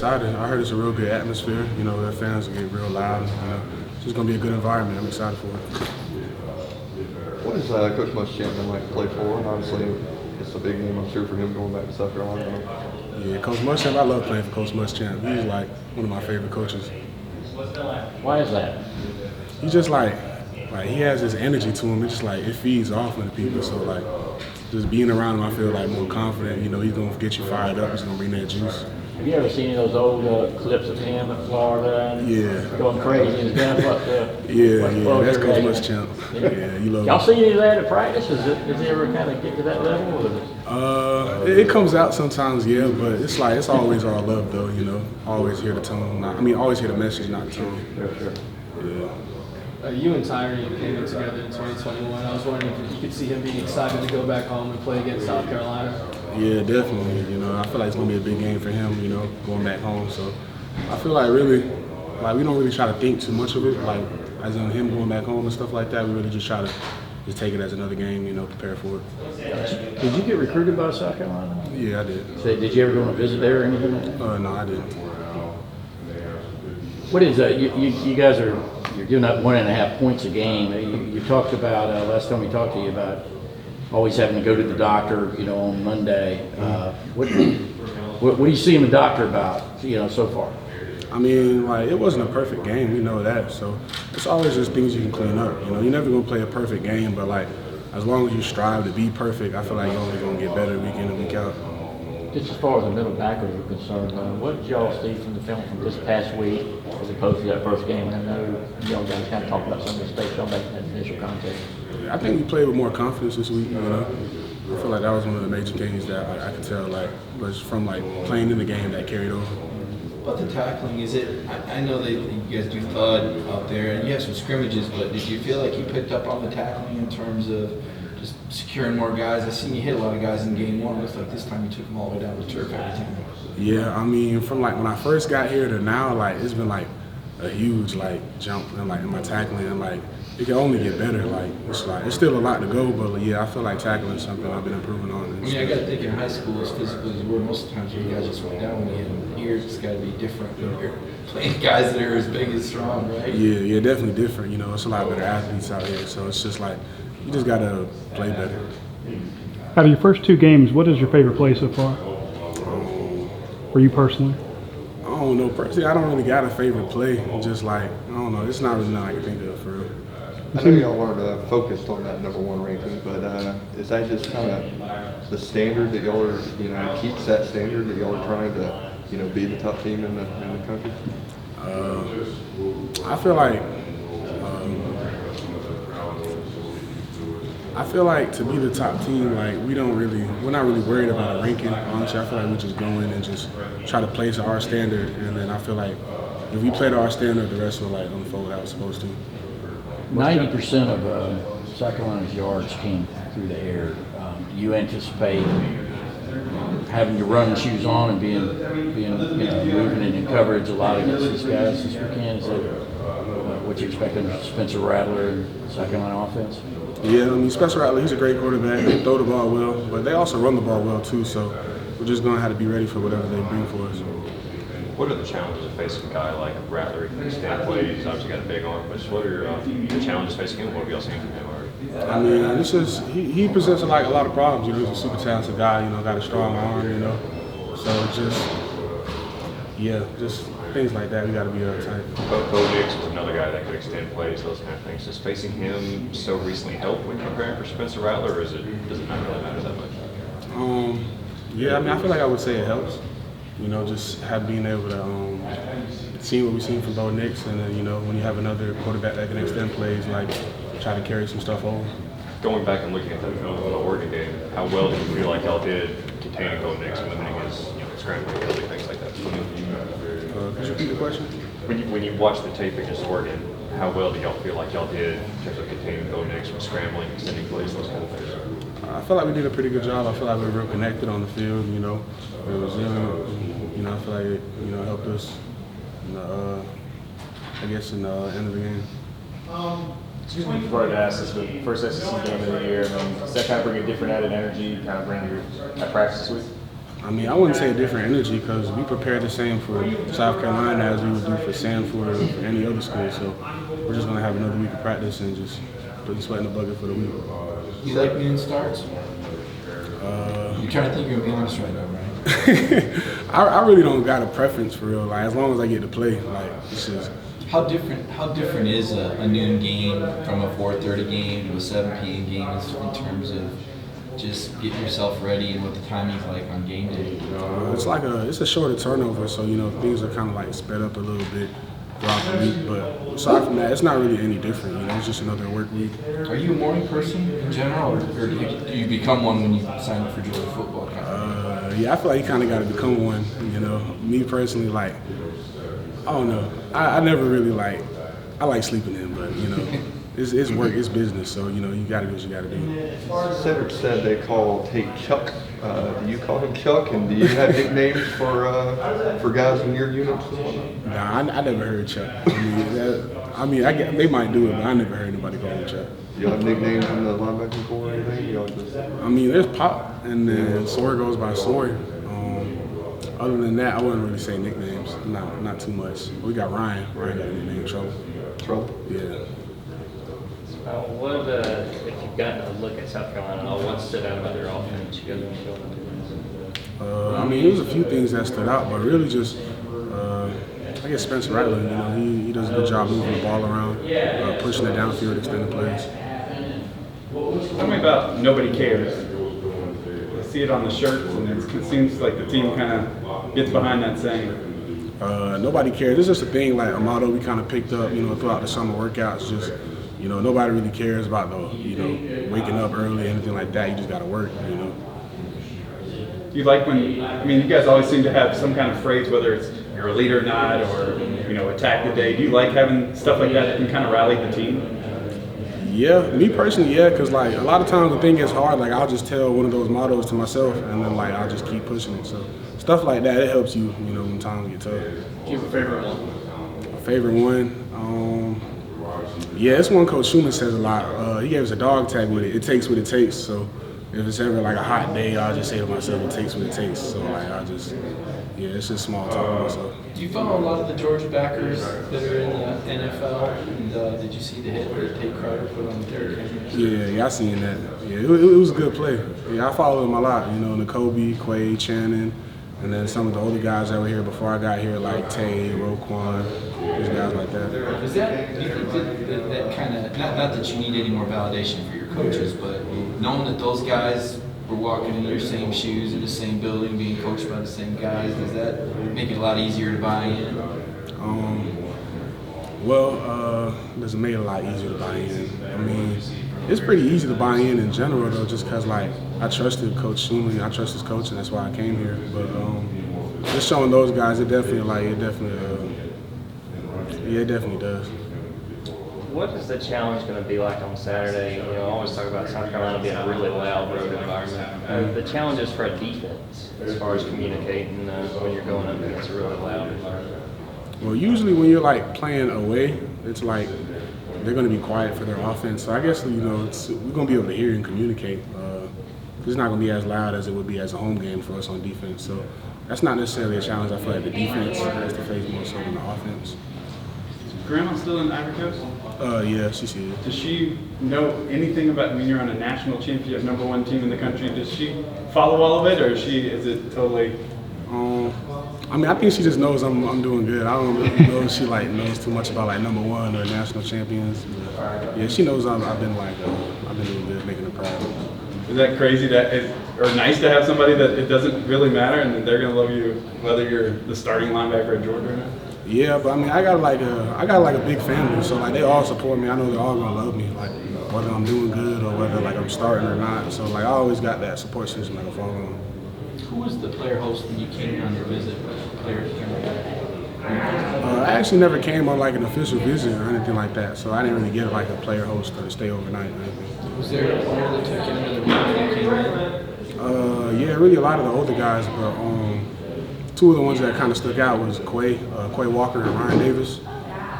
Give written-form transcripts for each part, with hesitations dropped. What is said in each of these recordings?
Excited. I heard it's a real good atmosphere. You know, the fans will get real loud. You know, it's just gonna be a good environment. I'm excited for it. What is Coach Muschamp been like to play for? And obviously, it's a big name, I'm sure, for him going back to South Carolina. Yeah, Coach Muschamp. I love playing for Coach Muschamp. He's like one of my favorite coaches. Why is that? He's just like he has this energy to him. It's just like it feeds off of the people. So like, just being around him, I feel like more confident. You know, he's gonna get you fired up. He's gonna bring that juice. Have you ever seen any of those old clips of him in Florida and going crazy and doing that's Coach Muschamp. Yeah, you love. Y'all see any of that at practice? Does it ever kind of get to that level? Or it comes out sometimes, yeah, but it's always all love though. You know, always hear the tone. Always hear the message, not the tone. Sure. Yeah. You and Tyree came in together in 2021. I was wondering if you could see him being excited to go back home and play against South Carolina. Yeah, definitely. You know, I feel like it's gonna be a big game for him. You know, going back home. So I feel like really, we don't really try to think too much of it. Like as in him going back home and stuff like that. We really just try to just take it as another game. You know, prepare for it. Did you get recruited by South Carolina? Yeah, I did. So did you ever go on a visit there or anything like that? No, I didn't. What is that? You guys you're giving up 1.5 points a game. You talked about last time we talked to you about always having to go to the doctor, you know, on Monday. What do you see in the doctor about, you know, so far? It wasn't a perfect game. We know that. So it's always just things you can clean up. You know, you're never gonna play a perfect game, but as long as you strive to be perfect, I feel like you're only gonna get better week in and week out. Just as far as the middle backers are concerned, what did y'all see from the film from this past week as opposed to that first game? And I know y'all guys kind of talked about some of the mistakes y'all made in that initial contest. I think we played with more confidence this week. You know, I feel like that was one of the major things that I could tell. Was from playing in the game that carried over. About the tackling, is it? I know that you guys do thud out there, and you have some scrimmages, but did you feel like you picked up on the tackling in terms of just securing more guys? I seen you hit a lot of guys in game one. It looks like this time you took them all the way down the turf every time. Yeah, from when I first got here to now, it's been a huge jump in my tackling, and it can only get better. It's still a lot to go, but yeah, I feel like tackling is something I've been improving on. I got to think in high school as physical as you were, most of the times you guys just went down. And here it's got to be different when you're playing guys that are as big and strong, right? Yeah, definitely different. You know, it's a lot better athletes out here, so it's just you just gotta play better. Out of your first 2 games, what is your favorite play so far? For you personally? I don't know. Personally, I don't really got a favorite play. Just I don't know. It's not really nothing I can think of for real. I know y'all weren't focused on that #1 ranking, but is that just kind of the standard that y'all are, keeps that standard that y'all are trying to, be the top team in the country? I feel like to be the top team, we're not really worried about a ranking. Honestly, I feel like we just go in and just try to play to our standard, and then I feel like if we play to our standard, the rest will unfold how it's supposed to. 90% of South Carolina's yards came through the air. Do you anticipate having your running shoes on and being moving in coverage a lot against these guys this weekend? Is that what you expect under Spencer Rattler and South Carolina offense? Yeah, Spencer Rattler, he's a great quarterback. They throw the ball well, but they also run the ball well too. So we're just going to have to be ready for whatever they bring for us. What are the challenges of facing a guy like Rattler? He can extend plays. He's obviously got a big arm, but what are the challenges facing him? What have y'all seen from him already? It's just he presents a lot of problems. You know, he's a super talented guy. You know, got a strong arm. You know, so it's just things like that. We got to be tight. Bo Nix was another guy that could extend plays, those kind of things. Does facing him so recently help when preparing for Spencer Rattler, or does it not really matter that much? I feel like I would say it helps. You know, just being able to see what we've seen from Bo Nix, and then when you have another quarterback that can extend plays, try to carry some stuff over. Going back and looking at that film in the Oregon game, how well do you feel like y'all did containing Bo Nix, limiting his scrambling ability, things like that? Could you repeat the question? When you watch the tape against Oregon, how well do y'all feel like y'all did in terms of containing Bo Nix from scrambling, extending plays, those kind of things? I feel like we did a pretty good job. I feel like we were real connected on the field. You know, it was I feel like it helped us. In the end of the game. Excuse me, before I ask this, the first SEC game of the year, does that kind of bring a different added energy, kind of bring your practice this week? I mean, I wouldn't say a different energy because we prepared the same for South Carolina as we would do for Sanford or for any other school. So we're just going to have another week of practice and just put the sweat in the bucket for the week. You like noon starts? You're trying to think you're going to be honest right now, right? I really don't got a preference for real. Like, as long as I get to play, like, it's just. How different is a noon game from a 4:30 game to a 7 p.m. game in terms of just getting yourself ready and what the timing's like on game day? It's a shorter turnover, so things are kind of like sped up a little bit throughout the week. But aside from that, it's not really any different. It's just another work week. Are you a morning person in general, or do you become one when you sign up for Georgia football? Yeah, I feel like you kind of got to become one. Me personally, like, I don't know. I never really I like sleeping in, but it's work, it's business. So you got to do what you got to do. Cedric said they call Tate Chuck. Do you call him Chuck? And do you have nicknames for guys in your units? Nah, I never heard Chuck. They might do it, but I never heard anybody call him Chuck. Do you have nicknames in the linebacking corps or anything? There's Pop, and then Sawyer goes by Sawyer. Other than that, I wouldn't really say nicknames. Not too much. We got Ryan. Ryan got a nickname, Trouble. Trouble? Yeah. If you've gotten a look at South Carolina, what stood out about their offense? You guys it was a few things that stood out, but really just, I guess Spencer Rattler, he does a good job moving the ball around, pushing it downfield, extending plays. Tell me about Nobody Cares. I see it on the shirts, and it seems like the team kind of gets behind that saying. Nobody cares. It's just a thing, like a motto we kind of picked up, throughout the summer workouts. Just, nobody really cares about waking up early, anything like that. You just got to work, Do you like when, you guys always seem to have some kind of phrase, whether it's you're a leader or not, or, attack the day. Do you like having stuff like that can kind of rally the team? Yeah, me personally, yeah, because a lot of times when things gets hard, I'll just tell one of those mottos to myself, and then I'll just keep pushing it. So stuff like that, it helps you, when times get tough. Do you have a favorite one? A favorite one? Yeah, it's one Coach Schumann says a lot. He gave us a dog tag with it. It takes what it takes. So if it's ever a hot day, I'll just say to myself, it takes what it takes. So it's just small talk with myself. Do you follow a lot of the Georgia backers that are in the NFL? And did you see the hit that Tate Crowder put on Derrick Henry? Yeah, I seen that. Yeah, it was a good play. Yeah, I follow him a lot. N'Kobe, Quay, Channing, and then some of the older guys that were here before I got here, like Tay, Roquan, these guys like that. Is that, do you think that kind of, not that you need any more validation for your coaches, but knowing that those guys were walking in your same shoes in the same building, being coached by the same guys, does that make it a lot easier to buy in? Does it make it a lot easier to buy in? It's pretty easy to buy in general, though, just because, I trusted Coach Schumann, I trust his coach, and that's why I came here. But just showing those guys, it definitely does. What is the challenge going to be like on Saturday? I always talk about South Carolina being a really loud road environment. The challenges for a defense as far as communicating when you're going up against a really loud environment. Well, usually when you're playing away, it's they're going to be quiet for their offense. So I guess we're going to be able to hear and communicate. It's not going to be as loud as it would be as a home game for us on defense. So that's not necessarily a challenge. I feel like the defense has to face more so than the offense. Grandma still in Ivory Coast? Yeah, she's here. Does she know anything about, you're on a national championship, #1 team in the country, does she follow all of it, or is it totally? I think she just knows I'm doing good. I don't really know if she knows too much about #1 or national champions. But, yeah, she knows I've been doing good, making her proud. Is that crazy or nice to have somebody that it doesn't really matter and that they're gonna love you whether you're the starting linebacker at Georgia or not? Yeah, but I got a big family, so they all support me. I know they're all gonna love me, whether I'm doing good or whether I'm starting or not. So I always got that support system I can fall on. Who was the player host when you came on your visit? Players came I actually never came on an official visit or anything like that, so I didn't really get a player host or to stay overnight or anything. Was there a player that took you under the wing when you came in? Yeah, really a lot of the older guys, but two of the ones that kind of stuck out was Quay Walker and Ryan Davis.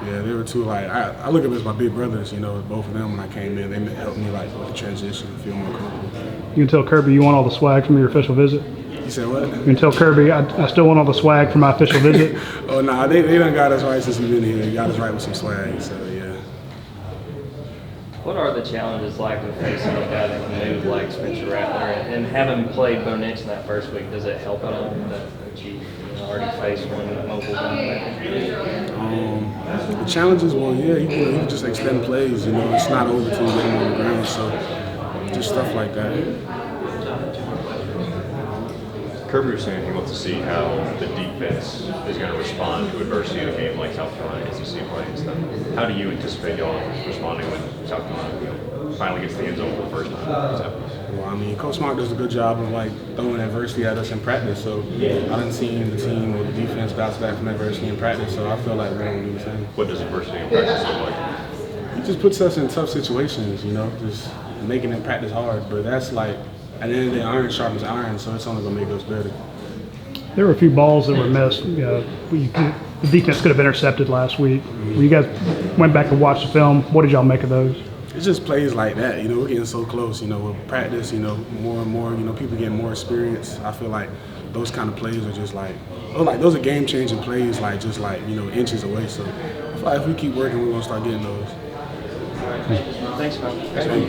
Yeah, they were two, I look at them as my big brothers, both of them when I came in. They helped me with the transition, feel more comfortable. You can tell Kirby you want all the swag from your official visit? You said what? You can tell Kirby I still want all the swag for my official visit. Oh, nah, they done got us right since we've been here. They got us right with some swag, so yeah. What are the challenges like with facing a guy that can move like Spencer Rattler and having played Bo Nix in that first week? Does it help at all that you already faced one mobile linebacker? The challenges, well, yeah, you can just extend plays. You know, it's not over till you get them on the ground, so just stuff like that. Kirby was saying he wants to see how the defense is going to respond to adversity in a game like South Carolina SEC play and stuff. How do you anticipate y'all responding when South Carolina finally gets the end zone for the first time? Well, I mean, Coach Smart does a good job of like throwing adversity at us in practice. So I didn't see the team or the defense bounce back from adversity in practice. So I feel like we're going to do the same. What does adversity in practice look like? It just puts us in tough situations, you know, just making it practice hard. But that's like, at the end of the day, iron sharpens iron, so it's only going to make us better. There were a few balls that were missed. The defense could have intercepted last week. When you guys went back and watched the film, what did y'all make of those? It's just plays like that, you know, we're getting so close, you know, with practice, you know, more and more, you know, people getting more experience. I feel like those kind of plays are just like those are game-changing plays, like just like, you know, inches away. So I feel like if we keep working, we're going to start getting those. Thanks, man.